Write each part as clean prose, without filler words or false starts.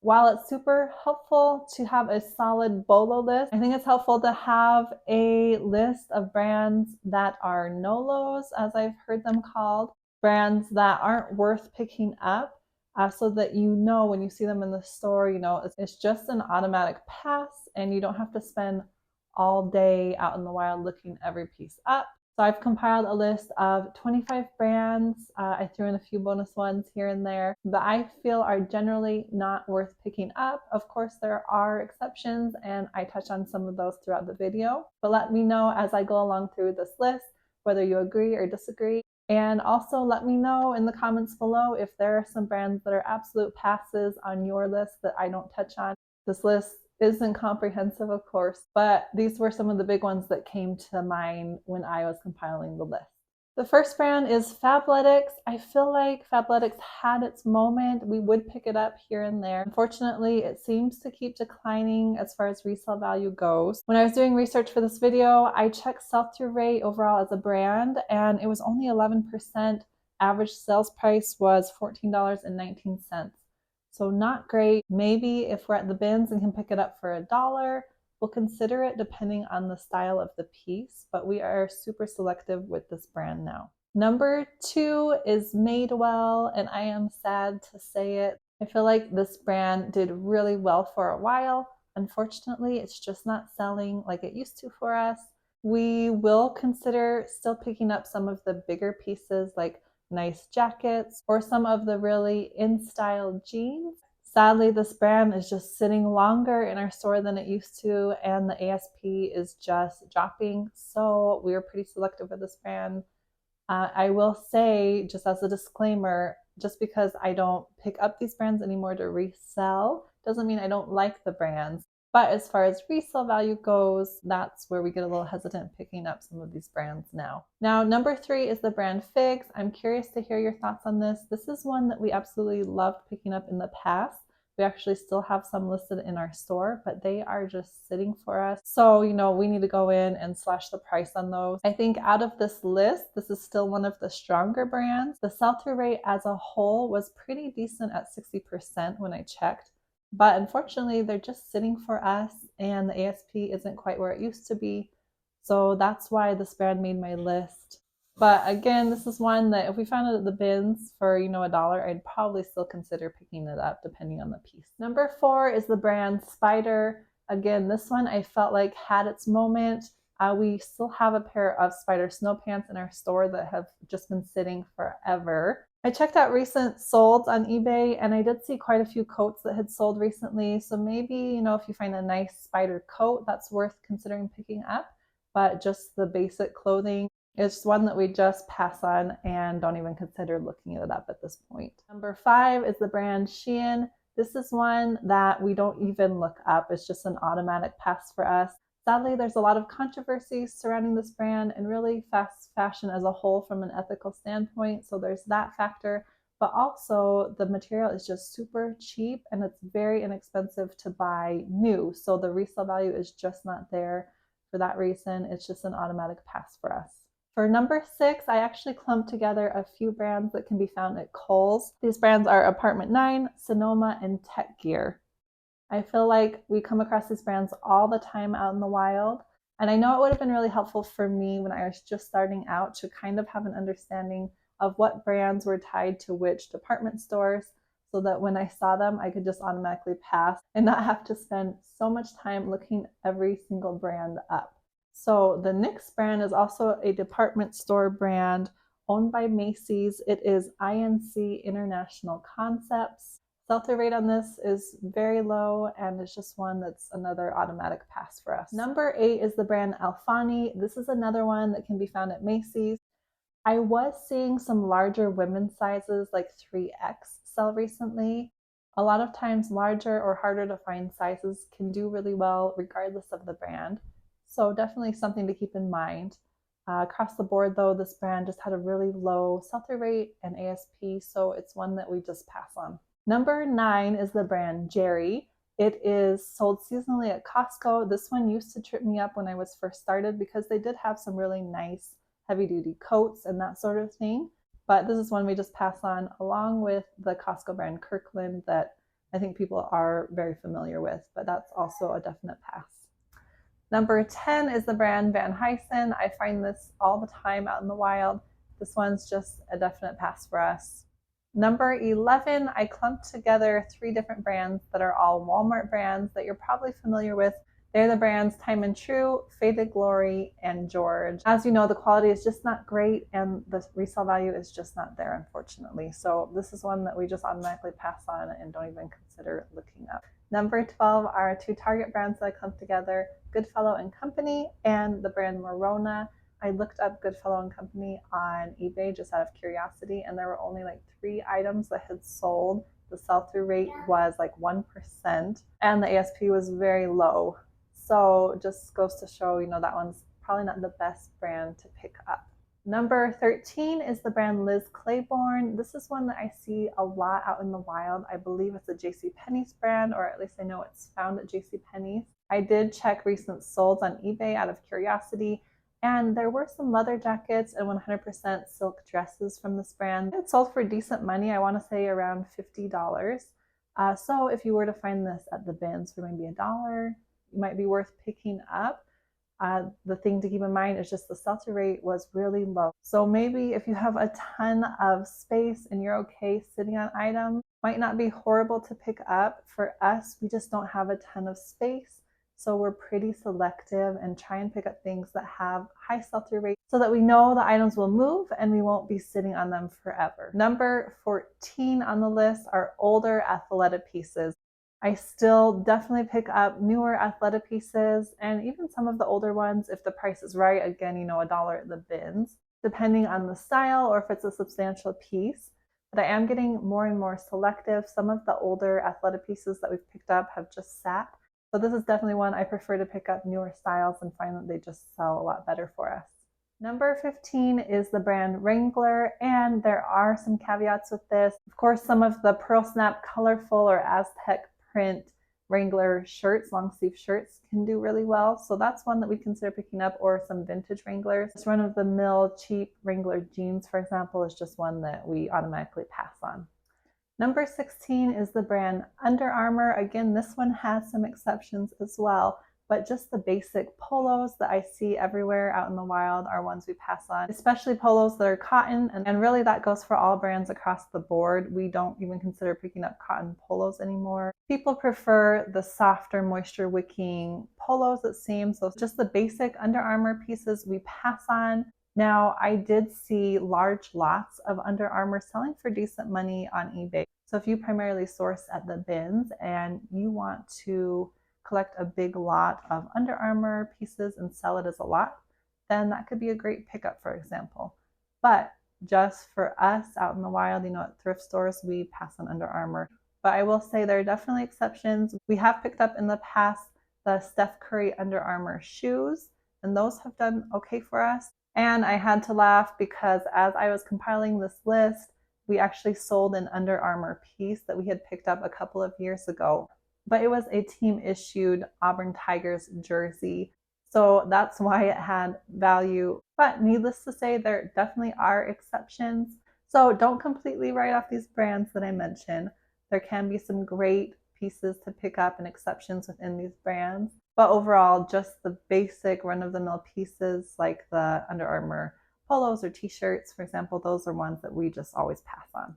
While it's super helpful to have a solid BOLO list, I think it's helpful to have a list of brands that are Nolos, as I've heard them called, brands that aren't worth picking up, so that you know when you see them in the store, you know, it's just an automatic pass and you don't have to spend all day out in the wild looking every piece up. So I've compiled a list of 25 brands. I threw in a few bonus ones here and there that I feel are generally not worth picking up. Of course, there are exceptions, and I touch on some of those throughout the video. But let me know as I go along through this list whether you agree or disagree. And also let me know in the comments below if there are some brands that are absolute passes on your list that I don't touch on. This list isn't comprehensive, of course, but these were some of the big ones that came to mind when I was compiling the list. The first brand is Fabletics. I feel like Fabletics had its moment. We would pick it up here and there. Unfortunately, it seems to keep declining as far as resale value goes. When I was doing research for this video, I checked sell-through rate overall as a brand, and it was only 11%. Average sales price was $14.19. So not great. Maybe if we're at the bins and can pick it up for $1, we'll consider it depending on the style of the piece, but we are super selective with this brand now. Number 2 is Madewell, and I am sad to say it. I feel like this brand did really well for a while. Unfortunately, it's just not selling like it used to for us. We will consider still picking up some of the bigger pieces like nice jackets or some of the really in-style jeans. Sadly, this brand is just sitting longer in our store than it used to, and the ASP is just dropping. So we are pretty selective with this brand. I will say, just as a disclaimer, just because I don't pick up these brands anymore to resell doesn't mean I don't like the brands. But as far as resale value goes, that's where we get a little hesitant picking up some of these brands now. Now, number 3 is the brand Figs. I'm curious to hear your thoughts on this. This is one that we absolutely loved picking up in the past. We actually still have some listed in our store, but they are just sitting for us. So, you know, we need to go in and slash the price on those. I think out of this list, this is still one of the stronger brands. The sell-through rate as a whole was pretty decent at 60% when I checked. But unfortunately, they're just sitting for us, and the ASP isn't quite where it used to be. So that's why this brand made my list. But again, this is one that if we found it at the bins for, you know, $1, I'd probably still consider picking it up depending on the piece. Number 4 is the brand Spider. Again, this one I felt like had its moment. We still have a pair of Spider snow pants in our store that have just been sitting forever. I checked out recent solds on eBay, and I did see quite a few coats that had sold recently. So maybe, you know, if you find a nice Spider coat, that's worth considering picking up. But just the basic clothing, it's one that we just pass on and don't even consider looking it up at this point. Number 5 is the brand Shen. This is one that we don't even look up. It's just an automatic pass for us. Sadly, there's a lot of controversy surrounding this brand and really fast fashion as a whole from an ethical standpoint. So there's that factor, but also the material is just super cheap and it's very inexpensive to buy new. So the resale value is just not there. For that reason, it's just an automatic pass for us. For number 6, I actually clumped together a few brands that can be found at Kohls. These brands are Apartment 9, Sonoma, and Tech Gear. I feel like we come across these brands all the time out in the wild. And I know it would have been really helpful for me when I was just starting out to kind of have an understanding of what brands were tied to which department stores, so that when I saw them, I could just automatically pass and not have to spend so much time looking every single brand up. So the next brand is also a department store brand owned by Macy's. It is INC International Concepts. Sell-through rate on this is very low, and it's just one that's another automatic pass for us. Number 8 is the brand Alfani. This is another one that can be found at Macy's. I was seeing some larger women's sizes like 3X sell recently. A lot of times larger or harder to find sizes can do really well regardless of the brand. So definitely something to keep in mind. Across the board though, this brand just had a really low sell-through rate and ASP, so it's one that we just pass on. Number 9 is the brand Jerry. It is sold seasonally at Costco. This one used to trip me up when I was first started because they did have some really nice heavy-duty coats and that sort of thing. But this is one we just pass on along with the Costco brand Kirkland that I think people are very familiar with, but that's also a definite pass. Number 10 is the brand Van Heisen. I find this all the time out in the wild. This one's just a definite pass for us. Number 11, I clumped together 3 different brands that are all Walmart brands that you're probably familiar with. They're the brands Time and True, Faded Glory, and George. As you know, the quality is just not great and the resale value is just not there, unfortunately. So this is one that we just automatically pass on and don't even consider looking up. Number 12 are 2 Target brands that I clumped together, Goodfellow and Company and the brand Morona. I looked up Goodfellow and Company on eBay just out of curiosity, and there were only like 3 items that had sold. The sell-through rate was like 1%, and the ASP was very low. So just goes to show, that one's probably not the best brand to pick up. Number 13 is the brand Liz Claiborne. This is one that I see a lot out in the wild. I believe it's a JCPenney's brand, or at least I know it's found at JCPenney's. I did check recent solds on eBay out of curiosity, and there were some leather jackets and 100% silk dresses from this brand. It sold for decent money, I want to say around $50. So if you were to find this at the bins for maybe $1, it might be worth picking up. The thing to keep in mind is just the sell-through rate was really low. So maybe if you have a ton of space and you're okay sitting on items, might not be horrible to pick up. For us, we just don't have a ton of space. So we're pretty selective and try and pick up things that have high sell-through rates so that we know the items will move and we won't be sitting on them forever. Number 14 on the list are older Athleta pieces. I still definitely pick up newer Athleta pieces and even some of the older ones if the price is right. Again, $1 at the bins, depending on the style or if it's a substantial piece. But I am getting more and more selective. Some of the older Athleta pieces that we've picked up have just sat. So this is definitely one I prefer to pick up newer styles and find that they just sell a lot better for us. Number 15 is the brand Wrangler, and there are some caveats with this. Of course, some of the pearl snap, colorful, or Aztec print Wrangler shirts, long sleeve shirts, can do really well. So that's one that we consider picking up, or some vintage Wranglers. This run-of-the-mill cheap Wrangler jeans, for example, is just one that we automatically pass on. Number 16 is the brand Under Armour. Again, this one has some exceptions as well, but just the basic polos that I see everywhere out in the wild are ones we pass on, especially polos that are cotton. And really that goes for all brands across the board. We don't even consider picking up cotton polos anymore. People prefer the softer, moisture wicking polos, it seems. So just the basic Under Armour pieces we pass on. Now, I did see large lots of Under Armour selling for decent money on eBay. So if you primarily source at the bins and you want to collect a big lot of Under Armour pieces and sell it as a lot, then that could be a great pickup, for example. But just for us out in the wild, at thrift stores, we pass on Under Armour. But I will say there are definitely exceptions. We have picked up in the past the Steph Curry Under Armour shoes, and those have done okay for us. And I had to laugh because as I was compiling this list, we actually sold an Under Armour piece that we had picked up a couple of years ago. But it was a team issued Auburn Tigers jersey. So that's why it had value. But needless to say, there definitely are exceptions. So don't completely write off these brands that I mentioned. There can be some great pieces to pick up and exceptions within these brands. But overall, just the basic run-of-the-mill pieces like the Under Armour polos or t-shirts, for example, those are ones that we just always pass on.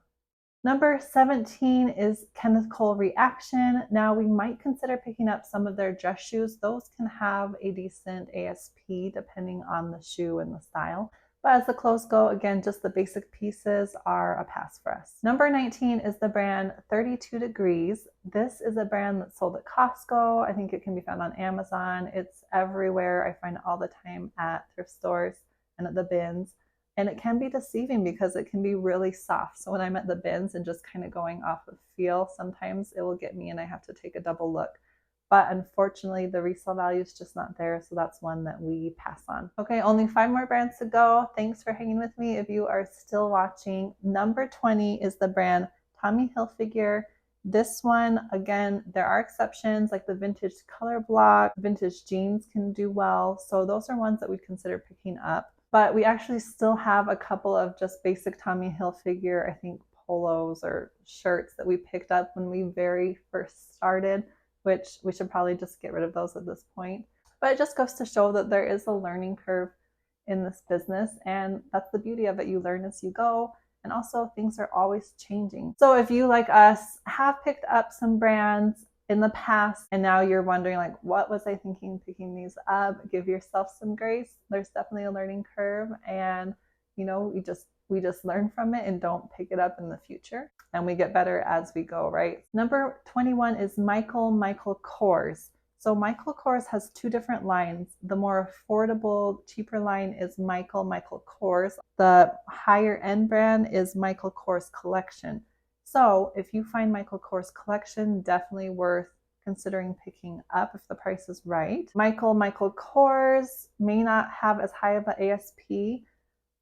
Number 17 is Kenneth Cole Reaction. Now we might consider picking up some of their dress shoes. Those can have a decent ASP depending on the shoe and the style. But as the clothes go, again, just the basic pieces are a pass for us. Number 19 is the brand 32 Degrees. This is a brand that's sold at Costco. I think it can be found on Amazon. It's everywhere. I find it all the time at thrift stores and at the bins. And it can be deceiving because it can be really soft. So when I'm at the bins and just kind of going off of feel, sometimes it will get me and I have to take a double look. But unfortunately, the resale value is just not there. So that's one that we pass on. Okay, only 5 more brands to go. Thanks for hanging with me if you are still watching. Number 20 is the brand Tommy Hilfiger. This one, again, there are exceptions like the vintage color block, vintage jeans can do well. So those are ones that we'd consider picking up. But we actually still have a couple of just basic Tommy Hilfiger, I think, polos or shirts that we picked up when we very first started, which we should probably just get rid of those at this point. But it just goes to show that there is a learning curve in this business, and that's the beauty of it. You learn as you go, and also things are always changing. So if you, like us, have picked up some brands in the past and now you're wondering, like, what was I thinking picking these up? Give yourself some grace. There's definitely a learning curve, and we just learn from it and don't pick it up in the future, and we get better as we go, right? Number 21 is Michael Kors. So Michael Kors has two different lines. The more affordable, cheaper line is Michael Kors. The higher end brand is Michael Kors Collection. So if you find Michael Kors Collection, definitely worth considering picking up if the price is right. Michael Kors may not have as high of an ASP.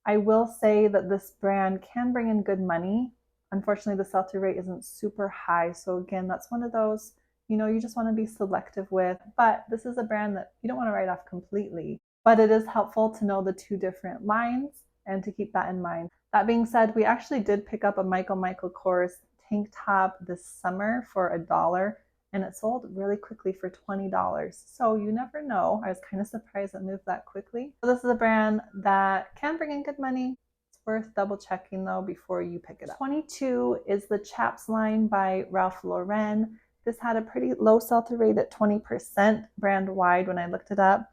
I will say that this brand can bring in good money. Unfortunately, the sell-through rate isn't super high. So again, that's one of those, you just want to be selective with, but this is a brand that you don't want to write off completely. But it is helpful to know the two different lines and to keep that in mind. That being said, we actually did pick up a Michael Kors tank top this summer for $1, and it sold really quickly for $20. So you never know. I was kind of surprised it moved that quickly. So this is a brand that can bring in good money. It's worth double checking though before you pick it up. 22 is the Chaps line by Ralph Lauren. This had a pretty low sell-through rate at 20% brand wide when I looked it up.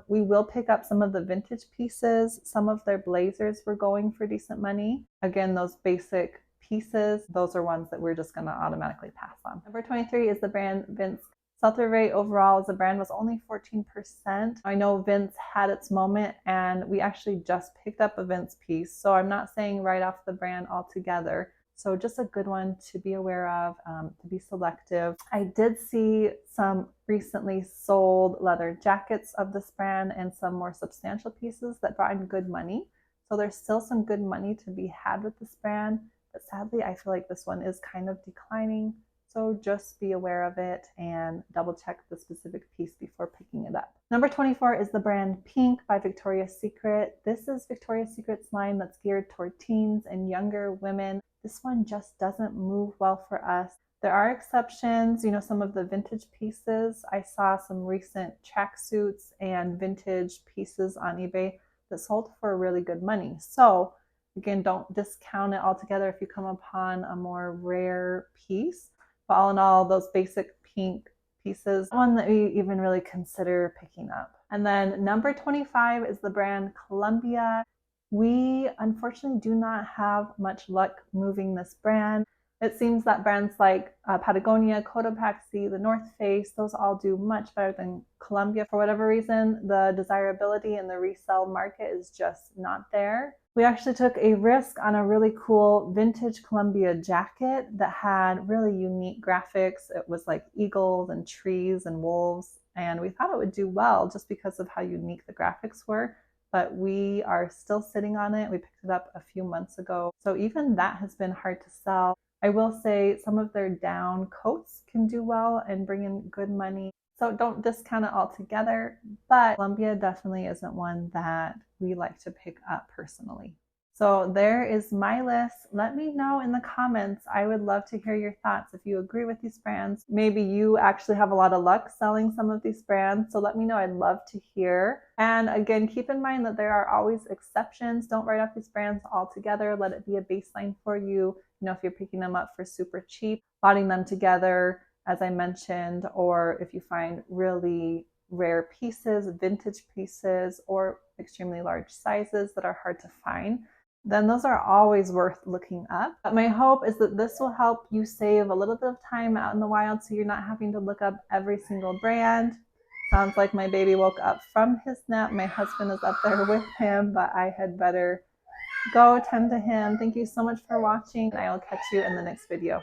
We will pick up some of the vintage pieces. Some of their blazers were going for decent money. Again, those basic pieces, those are ones that we're just going to automatically pass on. Number 23 is the brand Vince. Sell-through rate overall as a brand was only 14%. I know Vince had its moment, and we actually just picked up a Vince piece. So I'm not saying write off the brand altogether. So just a good one to be aware of, to be selective. I did see some recently sold leather jackets of this brand and some more substantial pieces that brought in good money. So there's still some good money to be had with this brand, but sadly I feel like this one is kind of declining. So just be aware of it and double check the specific piece before picking it up. Number 24 is the brand Pink by Victoria's Secret. This is Victoria's Secret's line that's geared toward teens and younger women. This one just doesn't move well for us. There are exceptions, some of the vintage pieces. I saw some recent tracksuits and vintage pieces on eBay that sold for really good money. So again, don't discount it altogether if you come upon a more rare piece. But all in all, those basic pink pieces, one that we even really consider picking up. And then number 25 is the brand Columbia. We unfortunately do not have much luck moving this brand. It seems that brands like Patagonia, Cotopaxi, the North Face, those all do much better than Columbia. For whatever reason, the desirability in the resale market is just not there. We actually took a risk on a really cool vintage Columbia jacket that had really unique graphics. It was like eagles and trees and wolves, and we thought it would do well just because of how unique the graphics were. But we are still sitting on it. We picked it up a few months ago. So even that has been hard to sell. I will say some of their down coats can do well and bring in good money. So don't discount it altogether, but Columbia definitely isn't one that we like to pick up personally. So there is my list. Let me know in the comments. I would love to hear your thoughts if you agree with these brands. Maybe you actually have a lot of luck selling some of these brands. So let me know. I'd love to hear. And again, keep in mind that there are always exceptions. Don't write off these brands altogether. Let it be a baseline for you. If you're picking them up for super cheap, lotting them together, as I mentioned, or if you find really rare pieces, vintage pieces, or extremely large sizes that are hard to find, then those are always worth looking up. But my hope is that this will help you save a little bit of time out in the wild so you're not having to look up every single brand. Sounds like my baby woke up from his nap. My husband is up there with him, but I had better go tend to him. Thank you so much for watching. I will catch you in the next video.